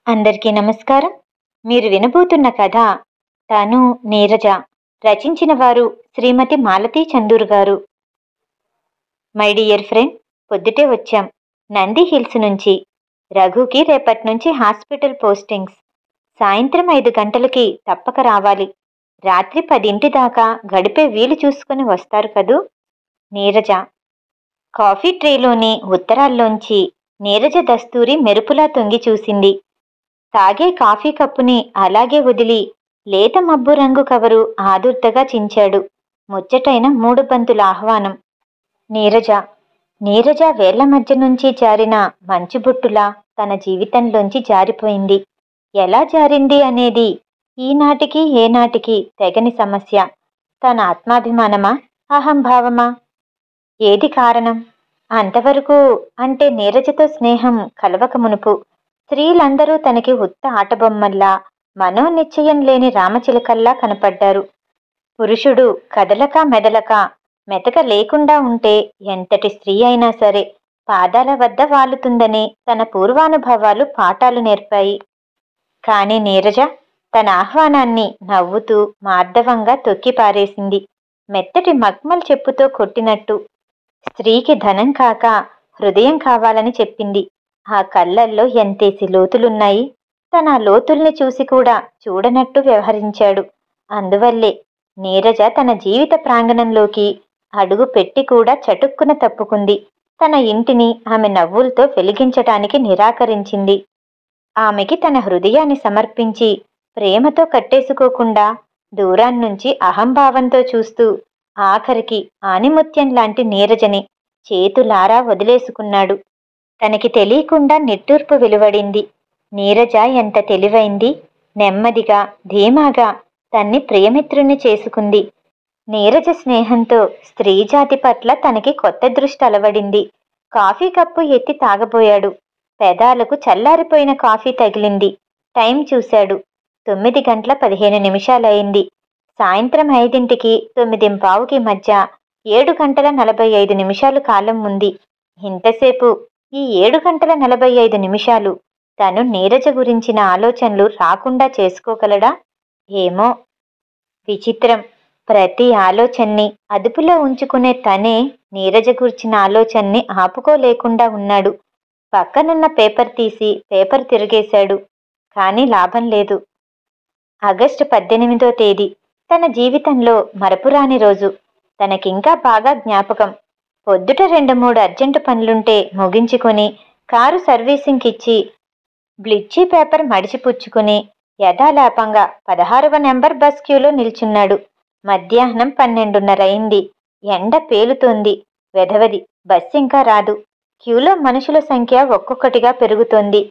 అందరికీ నమస్కారం. మీరు వినబోతున్న కథ తను నీరజ. రచించిన వారు శ్రీమతి మాలతీ చందూర్ గారు. మై డియర్ ఫ్రెండ్, పొద్దుటే వచ్చాం నంది హిల్స్ నుంచి. రఘుకి రేపటి నుంచి హాస్పిటల్ పోస్టింగ్స్. సాయంత్రం 5 గంటలకి తప్పక రావాలి. రాత్రి 10 దాకా గడిపే వీలు చూసుకుని వస్తారు కదూ. నీరజ. కాఫీ ట్రేలోని ఉత్తరాల్లోంచి నీరజ దస్తూరి మెరుపులా తొంగి చూసింది. తాగే కాఫీ కప్పుని అలాగే వదిలి లేత మబ్బు రంగు కవరు ఆదుర్తగా చించాడు. ముచ్చటైన 3 బంతుల ఆహ్వానం. నీరజ. నీరజ వేళ్ల మధ్య నుంచి జారిన మంచుబుట్టులా తన జీవితంలోంచి జారిపోయింది. ఎలా జారింది అనేది ఈనాటికి ఏనాటికి తెగని సమస్య. తన ఆత్మాభిమానమా, అహంభావమా? ఏది కారణం? అంతవరకు అంటే నీరజతో స్నేహం కలవక మునుపు స్త్రీలందరూ తనకి ఉత్త ఆటబొమ్మల్లా, మనోనిశ్చయం లేని రామచిలకల్లా కనపడ్డారు. పురుషుడు కదలక మెదలక మెతక లేకుండా ఉంటే ఎంతటి స్త్రీ అయినా సరే పాదాల వద్ద వాలుతుందని తన పూర్వానుభవాలు పాఠాలు నేర్పాయి. కాని నీరజ తన ఆహ్వానాన్ని నవ్వుతూ మార్దవంగా తొక్కి పారేసింది. మెత్తటి మక్మల్ చెప్పుతో కొట్టినట్టు. స్త్రీకి ధనం కాక హృదయం కావాలని చెప్పింది. ఆ కళ్ళల్లో ఎంతేసి లోతులున్నాయి. తన లోతుల్ని చూసి కూడా చూడనట్టు వ్యవహరించాడు. అందువల్లే నీరజ తన జీవిత ప్రాంగణంలోకి అడుగు పెట్టి కూడా చటుక్కున తప్పుకుంది. తన ఇంటిని ఆమె నవ్వులతో వెలిగించటానికి నిరాకరించింది. ఆమెకి తన హృదయాన్ని సమర్పించి ప్రేమతో కట్టేసుకోకుండా దూరాన్నుంచి అహంభావంతో చూస్తూ ఆఖరికి ఆనిముత్యం లాంటి నీరజని చేతులారా వదిలేసుకున్నాడు. తనకి తెలియకుండా నిట్టూర్పు వెలువడింది. నీరజ ఎంత తెలివైంది. నెమ్మదిగా ధీమాగా తన్ని ప్రియమిత్రుణ్ణి చేసుకుంది. నీరజ స్నేహంతో స్త్రీజాతి పట్ల తనకి కొత్త దృష్టి అలవడింది. కాఫీ కప్పు ఎత్తి తాగబోయాడు. పెదాలకు చల్లారిపోయిన కాఫీ తగిలింది. టైం చూశాడు. 9:15 సాయంత్రం 5కి 9:15 మధ్య 7:45 కాలం ఉంది. ఇంతసేపు ఈ 7:45 తను నీరజ గురించిన ఆలోచనలు రాకుండా చేసుకోగలడా? ఏమో. విచిత్రం. ప్రతి ఆలోచన్ని అదుపులో ఉంచుకునే తనే నీరజ గురించిన ఆలోచన్ని ఆపుకోలేకుండా ఉన్నాడు. పక్కనున్న పేపర్ తీసి పేపర్ తిరిగేశాడు. కానీ లాభం లేదు. ఆగస్టు 18 తన జీవితంలో మరపురాని రోజు. తనకింకా బాగా జ్ఞాపకం. పొద్దుట 2-3 అర్జెంటు పనులుంటే ముగించుకుని కారు సర్వీసింగ్కిచ్చి బ్లిచ్చి పేపర్ మడిచిపుచ్చుకుని యథాలాపంగా 16వ నెంబర్ బస్ క్యూలో నిల్చున్నాడు. మధ్యాహ్నం 12:30. ఎండ పేలుతోంది. వెధవది బస్ ఇంకా రాదు. క్యూలో మనుషుల సంఖ్య ఒక్కొక్కటిగా పెరుగుతోంది.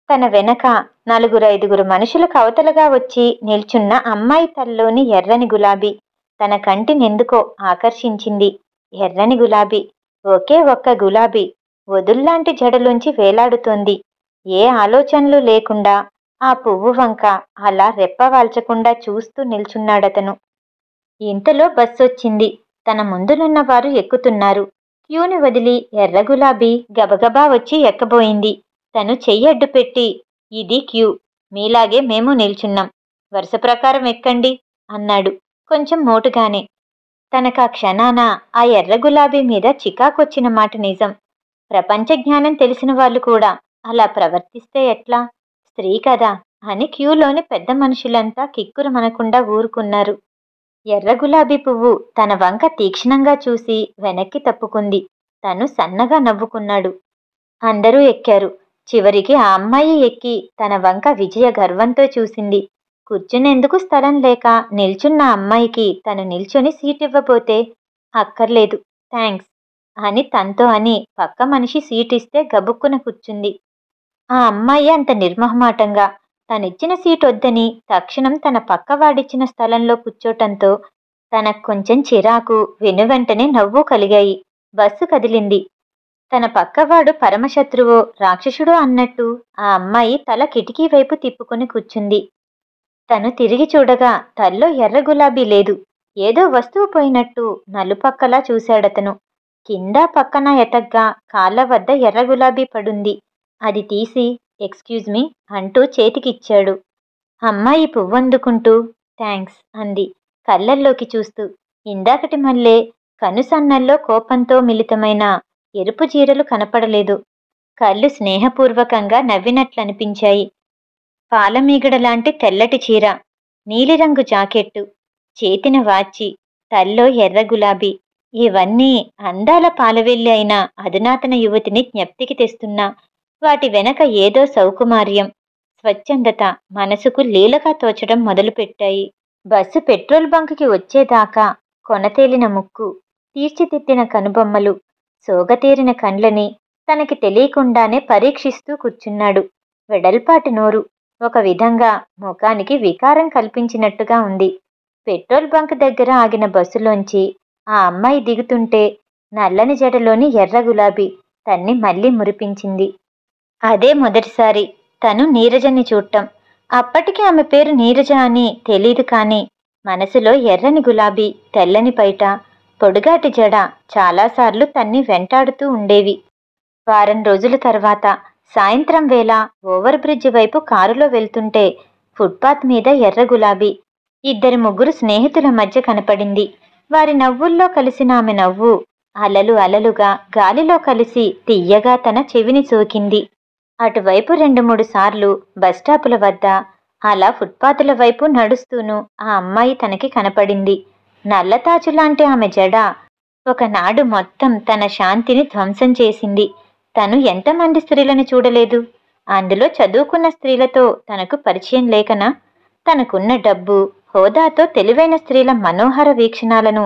తన వెనక 4-5 మనుషులకు అవతలగా వచ్చి నిల్చున్న అమ్మాయి తల్లోని ఎర్రని గులాబీ తన కంటినెందుకో ఆకర్షించింది. ఎర్రని గులాబీ, ఒకే ఒక్క గులాబీ వదుల్లాంటి జడలోంచి వేలాడుతోంది. ఏ ఆలోచనలు లేకుండా ఆ పువ్వు వంక అలా రెప్పవాల్చకుండా చూస్తూ నిల్చున్నాడతను. ఇంతలో బస్సొచ్చింది. తన ముందునున్న వారు ఎక్కుతున్నారు. క్యూని వదిలి ఎర్ర గులాబీ గబగబా వచ్చి ఎక్కబోయింది. తను చెయ్యడ్డు పెట్టి, ఇది క్యూ, మీలాగే మేము నిల్చున్నాం, వరుస ప్రకారం ఎక్కండి అన్నాడు కొంచెం మోటుగానే. తనకా క్షణాన ఆ ఎర్ర గులాబీ మీద చికాకొచ్చిన మాట నిజం. ప్రపంచ జ్ఞానం తెలిసిన వాళ్ళు కూడా అలా ప్రవర్తిస్తే ఎట్లా? స్త్రీ కదా అని క్యూలోని పెద్ద మనుషులంతా కిక్కురుమనకుండా ఊరుకున్నారు. ఎర్ర గులాబీ పువ్వు తన వంక తీక్షణంగా చూసి వెనక్కి తప్పుకుంది. తను సన్నగా నవ్వుకున్నాడు. అందరూ ఎక్కారు. చివరికి ఆ అమ్మాయి ఎక్కి తన వంక విజయ గర్వంతో చూసింది. కూర్చునేందుకు స్థలం లేక నిల్చున్న అమ్మాయికి తను నిల్చొని సీటివ్వబోతే, అక్కర్లేదు థ్యాంక్స్ అని తనతో అని పక్క మనిషి సీటిస్తే గబుక్కున కూర్చుంది. ఆ అమ్మాయి అంత నిర్మోహమాటంగా తనిచ్చిన సీటొద్దని తక్షణం తన పక్కవాడిచ్చిన స్థలంలో కూర్చోటంతో తనకు కొంచెం చిరాకు, వెనువెంటనే నవ్వు కలిగాయి. బస్సు కదిలింది. తన పక్కవాడు పరమశత్రువో రాక్షసుడో అన్నట్టు ఆ అమ్మాయి తల కిటికీ వైపు తిప్పుకుని కూర్చుంది. తను తిరిగి చూడగా తల్లో ఎర్ర గులాబీ లేదు. ఏదో వస్తువు పోయినట్టు నలుపక్కలా చూశాడతను. కింద పక్కన ఎతగ్గా కాళ్ళ వద్ద ఎర్ర గులాబీ పడుంది. అది తీసి ఎక్స్క్యూజ్ మీ అంటూ చేతికిచ్చాడు. అమ్మాయి పువ్వందుకుంటూ థ్యాంక్స్ అంది కళ్ళల్లోకి చూస్తూ. ఇందాకటి మల్లే కనుసన్నల్లో కోపంతో మిళితమైన ఎరుపు చీరలు కనపడలేదు. కళ్ళు స్నేహపూర్వకంగా నవ్వినట్లనిపించాయి. పాలమీగడలాంటి తెల్లటి చీర, నీలిరంగు జాకెట్టు, చేతిన వాచి, తల్లో ఎర్ర గులాబీ, ఇవన్నీ అందాల పాలవెల్లి అయిన అధునాతన యువతిని జ్ఞప్తికి తెస్తున్నా వాటి వెనక ఏదో సౌకుమార్యం, స్వచ్ఛందత మనసుకు లీలగా తోచడం మొదలుపెట్టాయి. బస్సు పెట్రోల్ బంకుకి వచ్చేదాకా కొనతేలిన ముక్కు, తీర్చిదిద్దిన కనుబొమ్మలు, సోగతీరిన కండ్లని తనకి తెలియకుండానే పరీక్షిస్తూ కూర్చున్నాడు. వెడల్పాటి నోరు ఒక విధంగా ముఖానికి వికారం కల్పించినట్టుగా ఉంది. పెట్రోల్ బంక్ దగ్గర ఆగిన బస్సులోంచి ఆ అమ్మాయి దిగుతుంటే నల్లని జడలోని ఎర్ర గులాబీ తన్ని మళ్ళీ మురిపించింది. అదే మొదటిసారి తను నీరజని చూడటం. అప్పటికి ఆమె పేరు నీరజ అని తెలీదు, కానీ మనసులో ఎర్రని గులాబీ, తెల్లని పైట, పొడుగాటి జడ చాలాసార్లు తన్ని వెంటాడుతూ ఉండేవి. వారం రోజుల తర్వాత సాయంత్రం వేళ ఓవర్ బ్రిడ్జ్ వైపు కారులో వెళ్తుంటే ఫుట్పాత్ మీద ఎర్ర గులాబీ ఇద్దరు ముగ్గురు స్నేహితుల మధ్య కనపడింది. వారి నవ్వుల్లో కలిసిన ఆమె నవ్వు అలలు అలలుగా గాలిలో కలిసి తియ్యగా తన చెవిని సోకింది. అటువైపు 2-3 సార్లు బస్టాపుల వద్ద, అలా ఫుట్పాతుల వైపు నడుస్తూనూ ఆ అమ్మాయి తనకి కనపడింది. నల్లతాచులాంటి ఆమె జడ ఒకనాడు మొత్తం తన శాంతిని ధ్వంసం చేసింది. తను ఎంతమంది స్త్రీలను చూడలేదు. అందులో చదువుకున్న స్త్రీలతో తనకు పరిచయం లేకనా? తనకున్న డబ్బు, హోదాతో తెలివైన స్త్రీల మనోహర వీక్షణాలను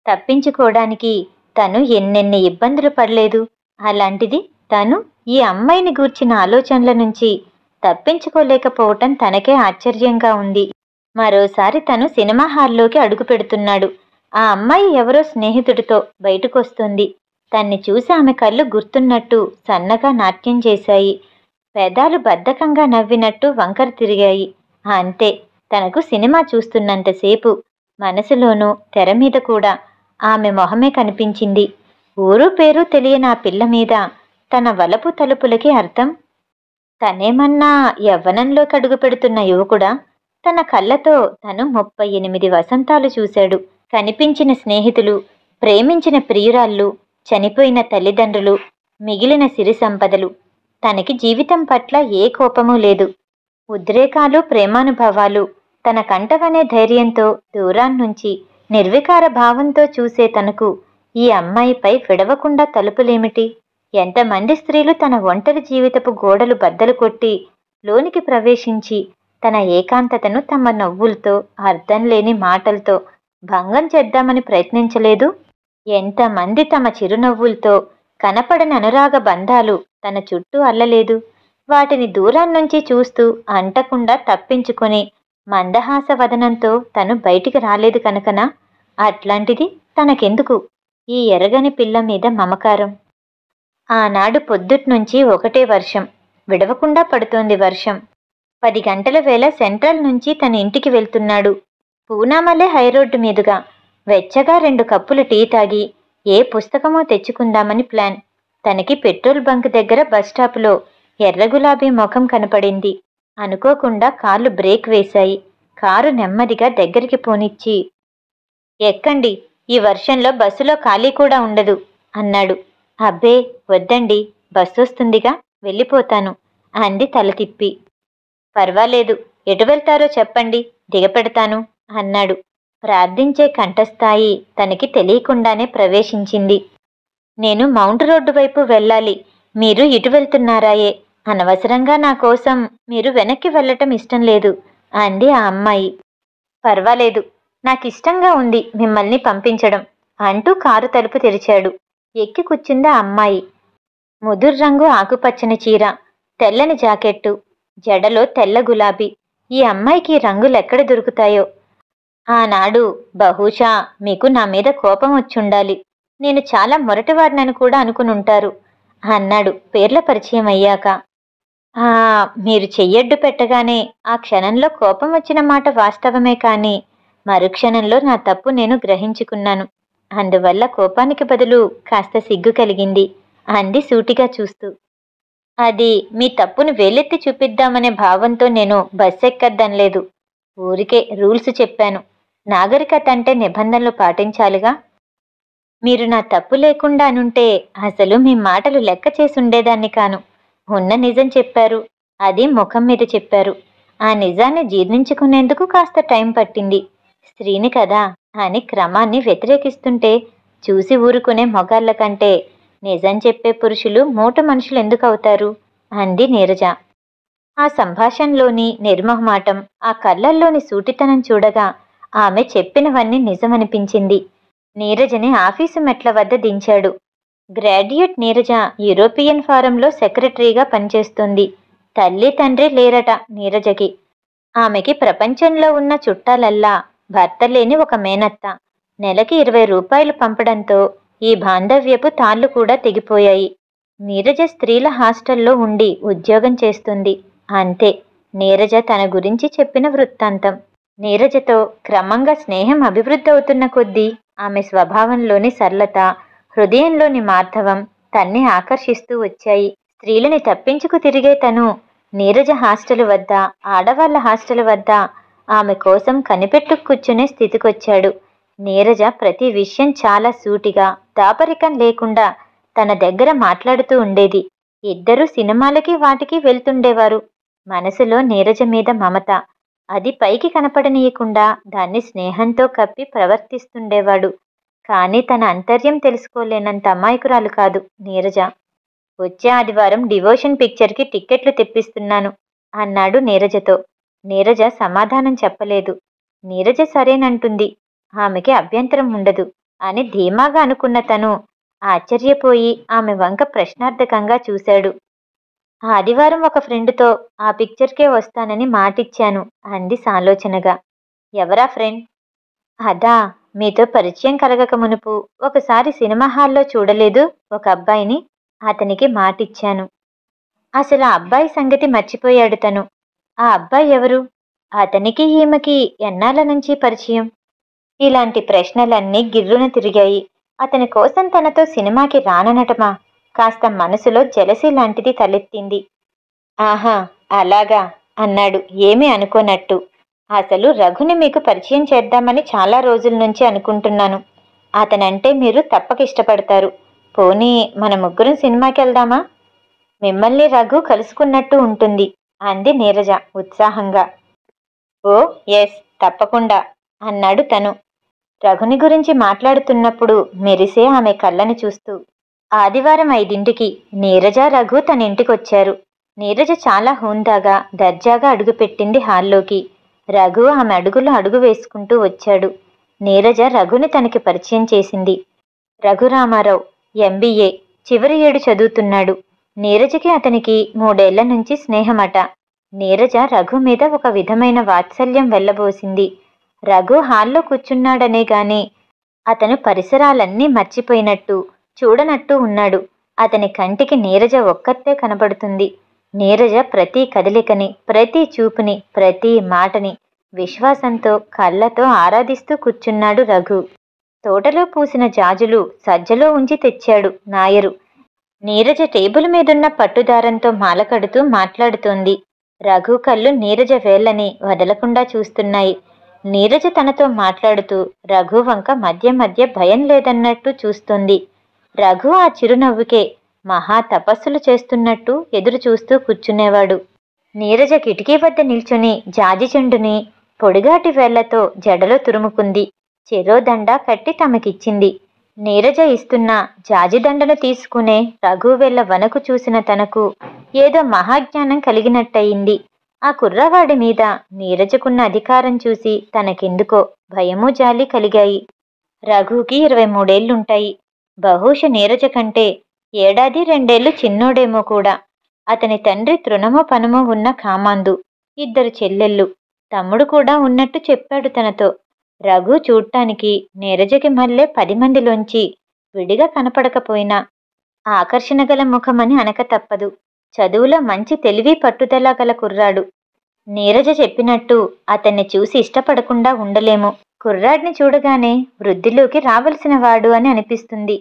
తప్పించుకోవడానికి తను ఎన్నెన్ని ఇబ్బందులు పడలేదు. అలాంటిది తను ఈ అమ్మాయిని గూర్చిన ఆలోచనల నుంచి తప్పించుకోలేకపోవటం తనకే ఆశ్చర్యంగా ఉంది. మరోసారి తను సినిమా హాల్లోకి అడుగు పెడుతున్నాడు. ఆ అమ్మాయి ఎవరో స్నేహితుడితో బయటకొస్తుంది. తన్ని చూసి ఆమె కళ్ళు గుర్తున్నట్టు సన్నగా నాట్యం చేశాయి. పెదాలు బద్ధకంగా నవ్వినట్టు వంకర తిరిగాయి. అంతే, తనకు సినిమా చూస్తున్నంతసేపు మనసులోనూ తెర మీద కూడా ఆమె మొహమే కనిపించింది. ఊరు పేరు తెలియని ఆ పిల్ల మీద తన వలపు తలుపులకి అర్థం? తనేమన్నా యవ్వనంలోకి అడుగు పెడుతున్న యువకుడా? తన కళ్ళతో తను 38 వసంతాలు చూశాడు. కనిపించిన స్నేహితులు, ప్రేమించిన ప్రియురాళ్ళు, చనిపోయిన తల్లిదండ్రులు, మిగిలిన సిరి సంపదలు. తనకి జీవితం పట్ల ఏ కోపమూ లేదు. ఉద్రేకాలు, ప్రేమానుభవాలు తన కంటవనే ధైర్యంతో దూరాన్నుంచి నిర్వికార భావంతో చూసే తనకు ఈ అమ్మాయిపై విడవకుండా తలుపులేమిటి? ఎంతమంది స్త్రీలు తన ఒంటరి జీవితపు గోడలు బద్దలు కొట్టి లోనికి ప్రవేశించి తన ఏకాంతతను తమ నవ్వులతో, అర్థం లేని మాటలతో భంగం చేద్దామని ప్రయత్నించలేదు? ఎంతమంది తమ చిరునవ్వులతో కనపడని అనురాగ బంధాలు తన చుట్టూ అల్లలేదు? వాటిని దూరాన్నుంచి చూస్తూ అంటకుండా తప్పించుకొని మందహాస వదనంతో తను బయటికి రాలేదు కనుకనా? అట్లాంటిది తనకెందుకు ఈ ఎరగని పిల్ల మీద మమకారం? ఆనాడు పొద్దుట్నుంచి ఒకటే వర్షం, విడవకుండా పడుతోంది వర్షం. 10 గంటల వేళ సెంట్రల్ నుంచి తన ఇంటికి వెళ్తున్నాడు. పూనామలే హైరోడ్డు మీదుగా. వెచ్చగా 2 కప్పులు టీ తాగి ఏ పుస్తకమో తెచ్చుకుందామని ప్లాన్. తనకి పెట్రోల్ బంక్ దగ్గర బస్టాపులో ఎర్ర గులాబీ ముఖం కనపడింది. అనుకోకుండా కాళ్ళు బ్రేక్ వేశాయి. కారు నెమ్మదిగా దగ్గరికి పోనిచ్చి, ఎక్కండి, ఈ వర్షంలో బస్సులో ఖాళీ కూడా ఉండదు అన్నాడు. అబ్బే వద్దండి, బస్సు వస్తుందిగా, వెళ్ళిపోతాను అంది తల తిప్పి. పర్వాలేదు, ఎటు వెళ్తారో చెప్పండి, దిగపెడతాను అన్నాడు. ప్రార్థించే కంఠస్థాయి తనకి తెలియకుండానే ప్రవేశించింది. నేను మౌంట్ రోడ్డు వైపు వెళ్ళాలి, మీరు ఇటు వెళ్తున్నారాయే. అనవసరంగా నా కోసం మీరు వెనక్కి వెళ్ళటం ఇష్టం లేదు అంది ఆ అమ్మాయి. పర్వాలేదు, నాకిష్టంగా ఉంది మిమ్మల్ని పంపించడం అంటూ కారు తలుపు తెరిచాడు. ఎక్కి కూర్చుంది ఆ అమ్మాయి. ముదురు రంగు ఆకుపచ్చని చీర, తెల్లని జాకెట్టు, జడలో తెల్ల గులాబీ. ఈ అమ్మాయికి రంగులెక్కడ దొరుకుతాయో? ఆనాడు బహుశా మీకు నా మీద కోపం వచ్చుండాలి. నేను చాలా మొరటివాడినని కూడా అనుకునుంటారు అన్నాడు పేర్ల పరిచయం అయ్యాక. మీరు చెయ్యడ్డు పెట్టగానే ఆ క్షణంలో కోపం వచ్చిన మాట వాస్తవమే, కానీ మరుక్షణంలో నా తప్పు నేను గ్రహించుకున్నాను. అందువల్ల కోపానికి బదులు కాస్త సిగ్గు కలిగింది అంది సూటిగా చూస్తూ. అది మీ తప్పును వేలెత్తి చూపిద్దామనే భావంతో నేను బస్ ఎక్కద్దనలేదు. ఊరికే రూల్స్ చెప్పాను. నాగరికత అంటే నిబంధనలు పాటించాలిగా. మీరు నా తప్పు లేకుండా అనుంటే అసలు మీ మాటలు లెక్క చేసుండేదాన్ని కాను. ఉన్న నిజం చెప్పారు. అది ముఖం మీద చెప్పారు. ఆ నిజాన్ని జీర్ణించుకునేందుకు కాస్త టైం పట్టింది. స్త్రీని కదా అని క్రమాన్ని వ్యతిరేకిస్తుంటే చూసి ఊరుకునే మొగాళ్ళ కంటే నిజం చెప్పే పురుషులు మూట మనుషులు ఎందుకు అవుతారు? అంది నీరజ. ఆ సంభాషణలోని నిర్మోహమాటం, ఆ కళ్ళల్లోని సూటితనం చూడగా ఆమె చెప్పినవన్నీ నిజమనిపించింది. నీరజని ఆఫీసు మెట్ల వద్ద దించాడు. గ్రాడ్యుయేట్ నీరజ యూరోపియన్ ఫారంలో సెక్రటరీగా పనిచేస్తుంది. తల్లి తండ్రి లేరట నీరజకి. ఆమెకి ప్రపంచంలో ఉన్న చుట్టాలల్లా భర్త లేని ఒక మేనత్త. నెలకి 20 రూపాయలు పంపడంతో ఈ బాంధవ్యపు తాళ్లు కూడా తెగిపోయాయి. నీరజ స్త్రీల హాస్టల్లో ఉండి ఉద్యోగం చేస్తుంది. అంతే నీరజ తన గురించి చెప్పిన వృత్తాంతం. నీరజతో క్రమంగా స్నేహం అభివృద్ధి అవుతున్న కొద్దీ ఆమె స్వభావంలోని సరళత, హృదయంలోని మార్ధవం తన్ని ఆకర్షిస్తూ వచ్చాయి. స్త్రీలని తప్పించుకు తిరిగే తను నీరజ హాస్టల్ వద్ద, ఆడవాళ్ల హాస్టల్ వద్ద ఆమె కోసం కనిపెట్టు కూర్చునే స్థితికొచ్చాడు. నీరజ ప్రతి విషయం చాలా సూటిగా, దాపరికం లేకుండా తన దగ్గర మాట్లాడుతూ ఉండేది. ఇద్దరూ సినిమాలకి వాటికి వెళ్తుండేవారు. మనసులో నీరజ మీద మమత. అది పైకి కనపడనీయకుండా దాన్ని స్నేహంతో కప్పి ప్రవర్తిస్తుండేవాడు. కానీ తన అంతర్యం తెలుసుకోలేనంత అమాయకురాలు కాదు నీరజ. వచ్చే ఆదివారం డివోషన్ పిక్చర్కి టిక్కెట్లు తెప్పిస్తున్నాను అన్నాడు నీరజతో. నీరజ సమాధానం చెప్పలేదు. నీరజ సరేనంటుంది. ఆమెకి అభ్యంతరం ఉండదు అని ధీమాగా అనుకున్న తను ఆశ్చర్యపోయి ఆమె వంక ప్రశ్నార్థకంగా చూశాడు. ఆదివారం ఒక ఫ్రెండ్తో ఆ పిక్చర్కే వస్తానని మాటిచ్చాను అంది సాలోచనగా. ఎవరా ఫ్రెండ్? అదా, మీతో పరిచయం కలగక మునుపు ఒకసారి సినిమా హాల్లో చూడలేదు ఒక అబ్బాయిని? అతనికి మాటిచ్చాను. అసలు ఆ అబ్బాయి సంగతి మర్చిపోయాడు తను. ఆ అబ్బాయి ఎవరు? అతనికి ఈమెకి ఎన్నాళ్ళ నుంచి పరిచయం? ఇలాంటి ప్రశ్నలన్నీ గిర్రున తిరిగాయి. అతని కోసం తనతో సినిమాకి రాననటమా? కాస్త మనసులో జలసి లాంటిది తలెత్తింది. ఆహా, అలాగా అన్నాడు ఏమీ అనుకోనట్టు. అసలు రఘుని మీకు పరిచయం చేద్దామని చాలా రోజుల నుంచి అనుకుంటున్నాను. అతనంటే మీరు తప్పక ఇష్టపడతారు. పోనీ మన ముగ్గురం సినిమాకి వెళ్దామా? మిమ్మల్ని రఘు కలుసుకున్నట్టు ఉంటుంది అంది నీరజ ఉత్సాహంగా. ఓ ఎస్, తప్పకుండా అన్నాడు తను. రఘుని గురించి మాట్లాడుతున్నప్పుడు మెరిసే ఆమె కళ్ళని చూస్తూ. ఆదివారం 5ంటికి నీరజ, రఘు తన ఇంటికొచ్చారు. నీరజ చాలా హుందాగా, దర్జాగా అడుగుపెట్టింది హాల్లోకి. రఘు ఆమె అడుగులో అడుగు వేసుకుంటూ వచ్చాడు. నీరజ రఘుని తనకి పరిచయం చేసింది. రఘురామారావు, MBA, చివరి ఏడు చదువుతున్నాడు. నీరజకి అతనికి 3 ఏళ్ల నుంచి స్నేహమట. నీరజ రఘు మీద ఒక విధమైన వాత్సల్యం వెళ్లబోసింది. రఘు హాల్లో కూర్చున్నాడనే గాని అతను పరిసరాలన్నీ మర్చిపోయినట్టు, చూడనట్టు ఉన్నాడు. అతని కంటికి నీరజ ఒక్కతే కనబడుతుంది. నీరజ ప్రతి కదలికని, ప్రతి చూపుని, ప్రతి మాటని విశ్వాసంతో, కళ్ళతో ఆరాధిస్తూ కూర్చున్నాడు రఘు. తోటలో పూసిన జాజులు సజ్జలో ఉంచి తెచ్చాడు నాయరు. నీరజ టేబుల్ మీదున్న పట్టుదారంతో మాలకడుతూ మాట్లాడుతోంది. రఘు కళ్ళు నీరజ వేళ్ళని వదలకుండా చూస్తున్నాయి. నీరజ తనతో మాట్లాడుతూ రఘు వంక మధ్య మధ్య భయం లేదన్నట్టు చూస్తుంది. రఘు ఆ చిరునవ్వుకే మహా తపస్సులు చేస్తున్నట్టు ఎదురు చూస్తూ కూర్చునేవాడు. నీరజ కిటికీ వద్ద నిల్చుని జాజి చెండుని పొడిగాటి వేళ్లతో జడలో తురుముకుంది. చెరోదండ కట్టి తమకిచ్చింది. నీరజ ఇస్తున్న జాజిదండను తీసుకునే రఘు వేళ్ల వనకు చూసిన తనకు ఏదో మహాజ్ఞానం కలిగినట్టయింది. ఆ కుర్రవాడి మీద నీరజకున్న అధికారం చూసి తనకెందుకో భయమూ జాలి కలిగాయి. రఘుకి 23 ఏళ్లుంటాయి. బహుశ నీరజ కంటే 1-2 ఏళ్లు చిన్నోడేమో కూడా. అతని తండ్రి తృణమో పనమో ఉన్న కామాందు. 2 చెల్లెళ్ళు, తమ్ముడు కూడా ఉన్నట్టు చెప్పాడు తనతో. రఘు చూడటానికి నీరజకి మళ్ళీ 10 మందిలోంచి విడిగా కనపడకపోయినా ఆకర్షణ గల ముఖమని అనక తప్పదు. చదువులో మంచి తెలివి పట్టుదల గల కుర్రాడు. నీరజ చెప్పినట్టు అతన్ని చూసి ఇష్టపడకుండా ఉండలేము. కుర్రాడిని చూడగానే వృద్ధిలోకి రావలసిన వాడు అని అనిపిస్తుంది.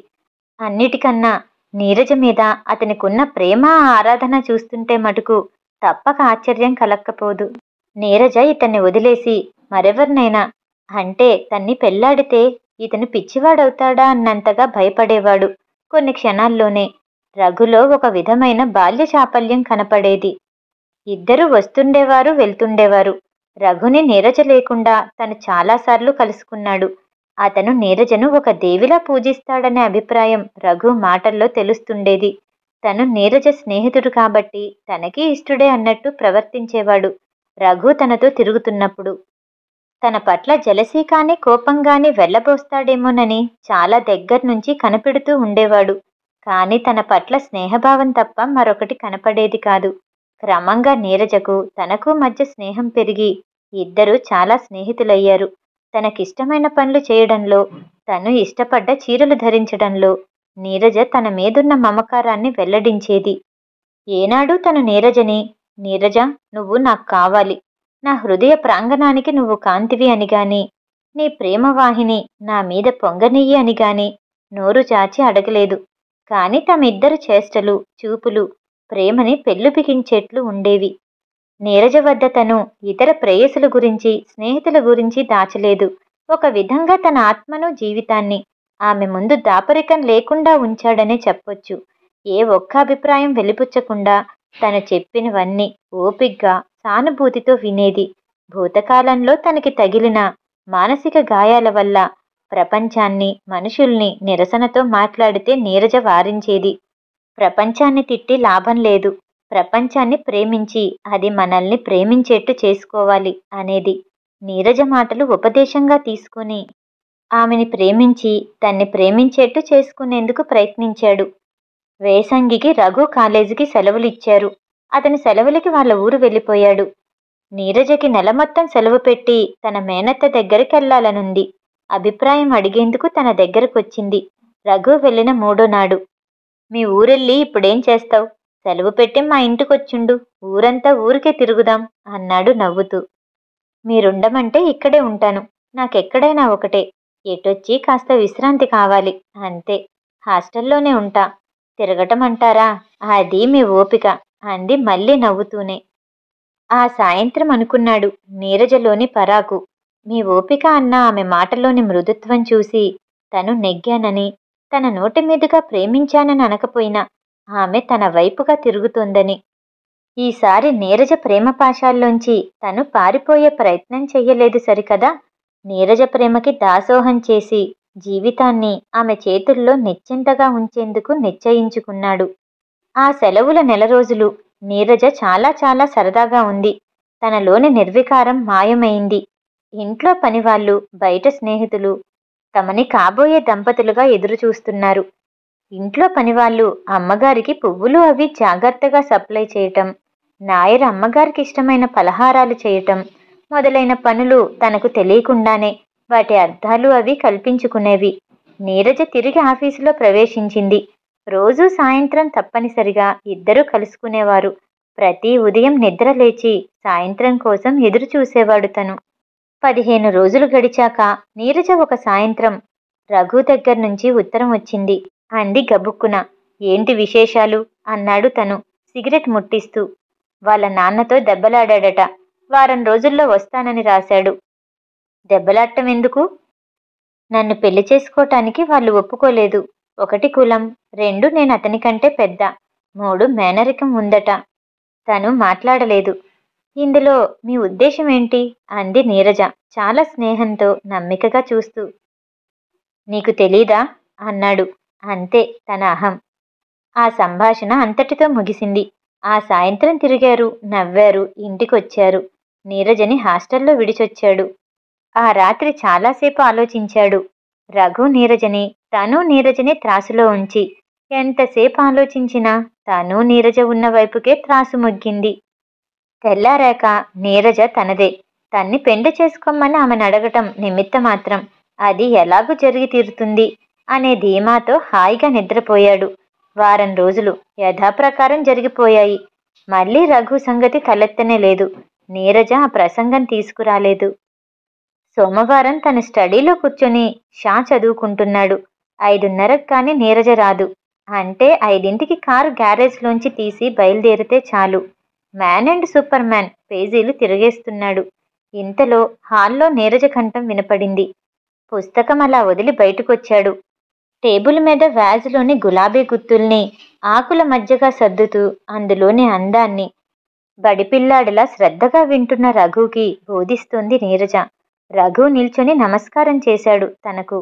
అన్నిటికన్నా నీరజ మీద అతనికున్న ప్రేమ ఆరాధన చూస్తుంటే మటుకు తప్పక ఆశ్చర్యం కలక్కపోదు. నీరజ ఇతన్ని వదిలేసి మరెవరినైనా అంటే తన్ని పెళ్లాడితే ఇతను పిచ్చివాడవుతాడా అన్నంతగా భయపడేవాడు. కొన్ని క్షణాల్లోనే రఘులో ఒక విధమైన బాల్య చాపల్యం కనపడేది. ఇద్దరూ వస్తుండేవారు, వెళ్తుండేవారు. రఘుని నీరజ లేకుండా తను చాలాసార్లు కలుసుకున్నాడు. అతను నీరజను ఒక దేవిలా పూజిస్తాడనే అభిప్రాయం రఘు మాటల్లో తెలుస్తుండేది. తను నీరజ స్నేహితుడు కాబట్టి తనకి ఇష్టుడే అన్నట్టు ప్రవర్తించేవాడు. రఘు తనతో తిరుగుతున్నప్పుడు తన పట్ల జలసీ కానీ కోపంగాని వెళ్ళబోస్తాడేమోనని చాలా దగ్గర్నుంచి కనిపెడుతూ ఉండేవాడు. కాని తన పట్ల స్నేహభావం తప్ప మరొకటి కనపడేది కాదు. క్రమంగా నీరజకు తనకు మధ్య స్నేహం పెరిగి ఇద్దరూ చాలా స్నేహితులయ్యారు. తనకిష్టమైన పనులు చేయడంలో, తను ఇష్టపడ్డ చీరలు ధరించడంలో నీరజ తన మీదున్న మమకారాన్ని వెల్లడించేది. ఏనాడు తను నీరజని, నీరజ నువ్వు నాకు కావాలి, నా హృదయ ప్రాంగణానికి నువ్వు కాంతివి అని గాని, నీ ప్రేమవాహిని నా మీద పొంగనియ్యి అని గాని నోరు చాచి అడగలేదు. కాని తమిద్దరు చేష్టలు, చూపులు ప్రేమని పెళ్ళుబిగించేట్లు ఉండేవి. నీరజ వద్ద తను ఇతర ప్రేయసుల గురించి, స్నేహితుల గురించి దాచలేదు. ఒక విధంగా తన ఆత్మను, జీవితాన్ని ఆమె ముందు దాపరికం లేకుండా ఉంచాడనే చెప్పొచ్చు. ఏ ఒక్క అభిప్రాయం వెలిపుచ్చకుండా తను చెప్పినవన్నీ ఓపిగ్గా, సానుభూతితో వినేది. భూతకాలంలో తనకి తగిలిన మానసిక గాయాల వల్ల ప్రపంచాన్ని, మనుషుల్ని నిరసనతో మాట్లాడితే నీరజ వారించేది. ప్రపంచాన్ని తిట్టి లాభం లేదు, ప్రపంచాన్ని ప్రేమించి అది మనల్ని ప్రేమించేట్టు చేసుకోవాలి అనేది. నీరజ మాటలు ఉపదేశంగా తీసుకుని ఆమెని ప్రేమించి తన్ని ప్రేమించేట్టు చేసుకునేందుకు ప్రయత్నించాడు. వేసంగికి రఘు కాలేజీకి సెలవులిచ్చారు. అతని సెలవులకి వాళ్ళ ఊరు వెళ్ళిపోయాడు. నీరజకి నెల మొత్తం సెలవు పెట్టి తన మేనత్త దగ్గరికెళ్లాలనుంది. అభిప్రాయం అడిగేందుకు తన దగ్గరకొచ్చింది. రఘు వెళ్ళిన మూడో నాడు, మీ ఊరెళ్ళి ఇప్పుడేం చేస్తావు? సెలవు పెట్టి మా ఇంటికొచ్చుండు, ఊరంతా ఊరికే తిరుగుదాం అన్నాడు నవ్వుతూ. మీరుండమంటే ఇక్కడే ఉంటాను, నాకెక్కడైనా ఒకటే. ఎటొచ్చి కాస్త విశ్రాంతి కావాలి అంతే. హాస్టల్లోనే ఉంటా. తిరగటం అంటారా, అది మీ ఓపిక అంది మళ్ళీ నవ్వుతూనే. ఆ సాయంత్రం అనుకున్నాడు నీరజలోని పరాకు. మీ ఓపిక అన్న ఆమె మాటలోని మృదుత్వం చూసి తను నెగ్గానని, తన నోటి మీదుగా ప్రేమించానని అనకపోయినా ఆమె తన వైపుగా తిరుగుతోందని. ఈసారి నీరజ ప్రేమ పాశాల్లోంచి తను పారిపోయే ప్రయత్నం చెయ్యలేదు సరికదా. నీరజ ప్రేమకి దాసోహం చేసి జీవితాన్ని ఆమె చేతుల్లో నిశ్చింతగా ఉంచేందుకు నిశ్చయించుకున్నాడు. ఆ సెలవుల నెల రోజులు నీరజ చాలా చాలా సరదాగా ఉంది. తనలోని నిర్వికారం మాయమైంది. ఇంట్లో పనివాళ్ళు, బయట స్నేహితులు తమని కాబోయే దంపతులుగా ఎదురుచూస్తున్నారు. ఇంట్లో పనివాళ్ళు అమ్మగారికి పువ్వులు అవి జాగ్రత్తగా సప్లై చేయటం, నాయర్ అమ్మగారికి ఇష్టమైన పలహారాలు చేయటం మొదలైన పనులు తనకు తెలియకుండానే వాటి అర్థాలు అవి కల్పించుకునేవి. నీరజ తిరిగి ఆఫీసులో ప్రవేశించింది. రోజూ సాయంత్రం తప్పనిసరిగా ఇద్దరూ కలుసుకునేవారు. ప్రతి ఉదయం నిద్ర లేచి సాయంత్రం కోసం ఎదురు చూసేవాడు తను. 15 రోజులు గడిచాక నీరజ ఒక సాయంత్రం రఘు దగ్గర్నుంచి ఉత్తరం వచ్చింది అంది గబుక్కున. ఏంటి విశేషాలు అన్నాడు తను సిగరెట్ ముట్టిస్తూ. వాళ్ళ నాన్నతో దెబ్బలాడాడట. వారం రోజుల్లో వస్తానని రాశాడు. దెబ్బలాడటం ఎందుకు? నన్ను పెళ్లి చేసుకోటానికి వాళ్ళు ఒప్పుకోలేదు. 1 కులం, 2 నేను అతనికంటే పెద్ద, 3 మేనరికం ఉందట. తను మాట్లాడలేదు. ఇందులో మీ ఉద్దేశం ఏంటి అంది నీరజ చాలా స్నేహంతో, నమ్మికగా చూస్తూ. నీకు తెలీదా అన్నాడు. అంతే తన అహం. ఆ సంభాషణ అంతటితో ముగిసింది. ఆ సాయంత్రం తిరిగారు, నవ్వారు, ఇంటికొచ్చారు. నీరజని హాస్టల్లో విడిచొచ్చాడు. ఆ రాత్రి చాలాసేపు ఆలోచించాడు. రఘు నీరజని, తను నీరజని త్రాసులో ఉంచి ఎంతసేపు ఆలోచించినా తను నీరజ ఉన్న వైపుకే త్రాసు మొగ్గింది. తెల్లారాక నీరజ తనదే, తన్ని పెండి చేసుకోమని ఆమెను అడగటం నిమిత్త మాత్రం, అది ఎలాగూ జరిగి తీరుతుంది అనే ధీమాతో హాయిగా నిద్రపోయాడు. వారం రోజులు యథాప్రకారం జరిగిపోయాయి. మళ్ళీ రఘు సంగతి తలెత్తనే లేదు. నీరజ ఆ ప్రసంగం తీసుకురాలేదు. సోమవారం తన స్టడీలో కూర్చొని షా చదువుకుంటున్నాడు. 5:30 కానీ నీరజ రాదు. అంటే 5ంటికి కారు గ్యారేజ్లోంచి తీసి బయలుదేరితే చాలు. మ్యాన్ అండ్ సూపర్ మ్యాన్ పేజీలు తిరిగేస్తున్నాడు. ఇంతలో హాల్లో నీరజ కంఠం వినపడింది. పుస్తకం అలా వదిలి బయటకొచ్చాడు. టేబుల్ మీద వ్యాజ్లోని గులాబీ గుత్తుల్ని ఆకుల మధ్యగా సర్దుతూ అందులోని అందాన్ని బడిపిల్లాడిలా శ్రద్ధగా వింటున్న రఘుకి బోధిస్తోంది నీరజ. రఘు నిల్చొని నమస్కారం చేశాడు తనకు.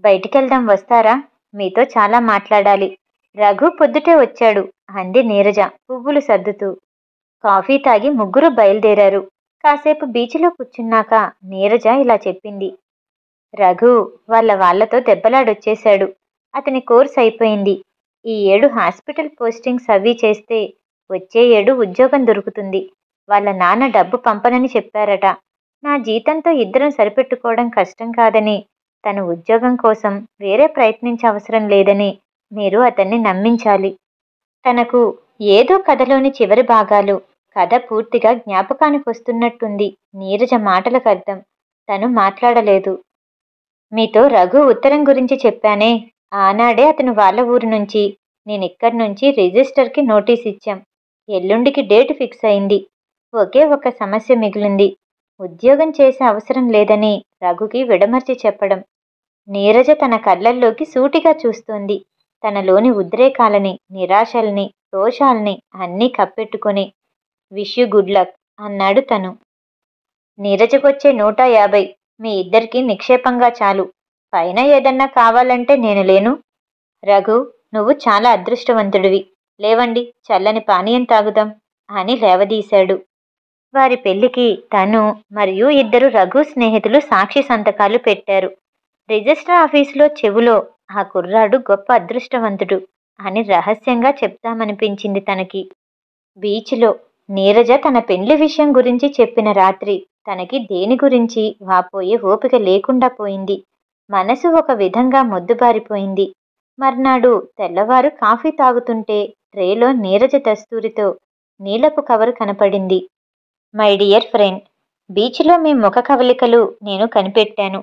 బయటికెళ్దాం, వస్తారా? మీతో చాలా మాట్లాడాలి. రఘు పొద్దుటే వచ్చాడు అంది నీరజ పువ్వులు సర్దుతూ. కాఫీ తాగి ముగ్గురు బయలుదేరారు. కాసేపు బీచ్లో కూర్చున్నాక నీరజ ఇలా చెప్పింది. రఘు వాళ్ళతో దెబ్బలాడొచ్చేశాడు. అతని కోర్స్ అయిపోయింది. ఈ ఏడు హాస్పిటల్ పోస్టింగ్స్ అవి చేస్తే వచ్చే ఏడు ఉద్యోగం దొరుకుతుంది. వాళ్ళ నాన్న డబ్బు పంపనని చెప్పారట. నా జీతంతో ఇద్దరం సరిపెట్టుకోవడం కష్టం కాదని, తన ఉద్యోగం కోసం వేరే ప్రయత్నించే అవసరం లేదని మీరు అతన్ని నమ్మించాలి. తనకు ఏదో కథలోని చివరి భాగాలు కథ పూర్తిగా జ్ఞాపకానికి వస్తున్నట్టుంది నీరజ మాటలకు అర్థం. తను మాట్లాడలేదు. మీతో రఘు ఉత్తరం గురించి చెప్పానే, ఆనాడే అతను వాళ్ళ ఊరు నుంచి, నేనిక్కడి నుంచి రిజిస్టర్కి నోటీస్ ఇచ్చాం. ఎల్లుండికి డేట్ ఫిక్స్ అయింది. ఒకే ఒక సమస్య మిగిలింది. ఉద్యోగం చేసే అవసరం లేదని రఘుకి విడమర్చి చెప్పడం. నీరజ తన కళ్ళల్లోకి సూటిగా చూస్తోంది. తనలోని ఉద్రేకాలని, నిరాశల్ని, రోషాల్ని అన్నీ కప్పెట్టుకొని. విష్ యూ గుడ్ లక్ అన్నాడు తను. నీరజకొచ్చే 150 మీ ఇద్దరికీ నిక్షేపంగా చాలు. పైన ఏదన్నా కావాలంటే నేను లేను. రఘు, నువ్వు చాలా అదృష్టవంతుడివి. లేవండి, చల్లని పానీయం తాగుదాం అని లేవదీశాడు. వారి పెళ్లికి తను మరియు ఇద్దరు రఘు స్నేహితులు సాక్షి సంతకాలు పెట్టారు. రిజిస్టర్ ఆఫీసులో చెవులో ఆ కుర్రాడు గొప్ప అదృష్టవంతుడు అని రహస్యంగా చెప్తామనిపించింది తనకి. బీచ్లో నీరజ తన పెండ్లి విషయం గురించి చెప్పిన రాత్రి తనకి దేని గురించి వాపోయే ఓపిక లేకుండా పోయింది. మనసు ఒక విధంగా మొద్దుబారిపోయింది. మర్నాడు తెల్లవారు కాఫీ తాగుతుంటే ట్రేలో నీరజ దస్తూరితో నీలపు కవరు కనపడింది. మై డియర్ ఫ్రెండ్, బీచ్లో మీ ముఖ కవలికలు నేను కనిపెట్టాను.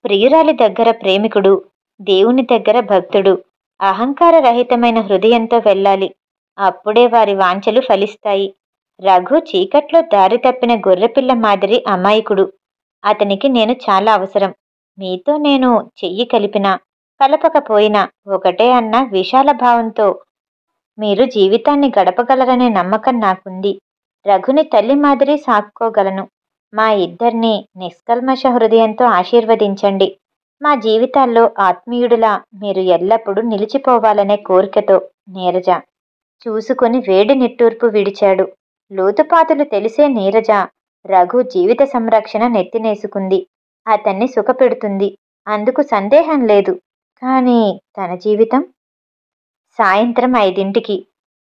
ప్రియురాలి దగ్గర ప్రేమికుడు, దేవుని దగ్గర భక్తుడు, అహంకార రహితమైన హృదయంతో వెళ్ళాలి. అప్పుడే వారి వాంఛలు ఫలిస్తాయి. రఘు చీకట్లో దారి తప్పిన గొర్రెపిల్ల మాదిరి అమాయకుడు. అతనికి నేను చాలా అవసరం. మీతో నేను చెయ్యి కలిపినా కలపకపోయినా ఒకటే అన్న విశాల భావంతో మీరు జీవితాన్ని గడపగలరనే నమ్మకం నాకుంది. రఘుని తల్లి మాదిరి సాక్కోగలను. మా ఇద్దరినీ నిష్కల్మష హృదయంతో ఆశీర్వదించండి. మా జీవితాల్లో ఆత్మీయుడిలా మీరు ఎల్లప్పుడూ నిలిచిపోవాలనే కోరికతో నీరజ. చూసుకొని వేడి నిట్టూర్పు విడిచాడు. లోతుపాతులు తెలిసే నీరజ రఘు జీవిత సంరక్షణ నెత్తినేసుకుంది. అతన్ని సుఖపెడుతుంది, అందుకు సందేహం లేదు. కానీ తన జీవితం? సాయంత్రం 5ంటికి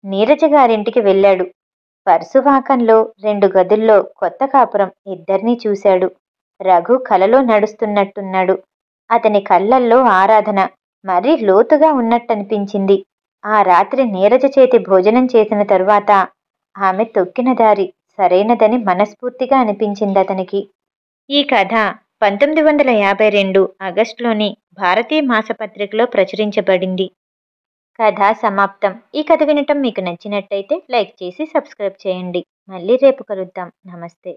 నీరజ గారింటికి వెళ్ళాడు. పర్సువాకంలో 2 గదుల్లో కొత్త కాపురం ఇద్దరినీ చూశాడు. రఘు కలలో నడుస్తున్నట్టున్నాడు. అతని కళ్ళల్లో ఆరాధన మరీ లోతుగా ఉన్నట్టనిపించింది. ఆ రాత్రి నీరజ చేతి భోజనం చేసిన తరువాత ఆమె తొక్కిన దారి సరైనదని మనస్ఫూర్తిగా అనిపించింది అతనికి. ఈ కథ 1952 ఆగస్టులోని భారతీయ మాసపత్రికలో ప్రచురించబడింది. కథ సమాప్తం. ఈ కథ వినటం మీకు నచ్చినట్టయితే లైక్ చేసి సబ్స్క్రైబ్ చేయండి. మళ్ళీ రేపు కలుద్దాం. నమస్తే.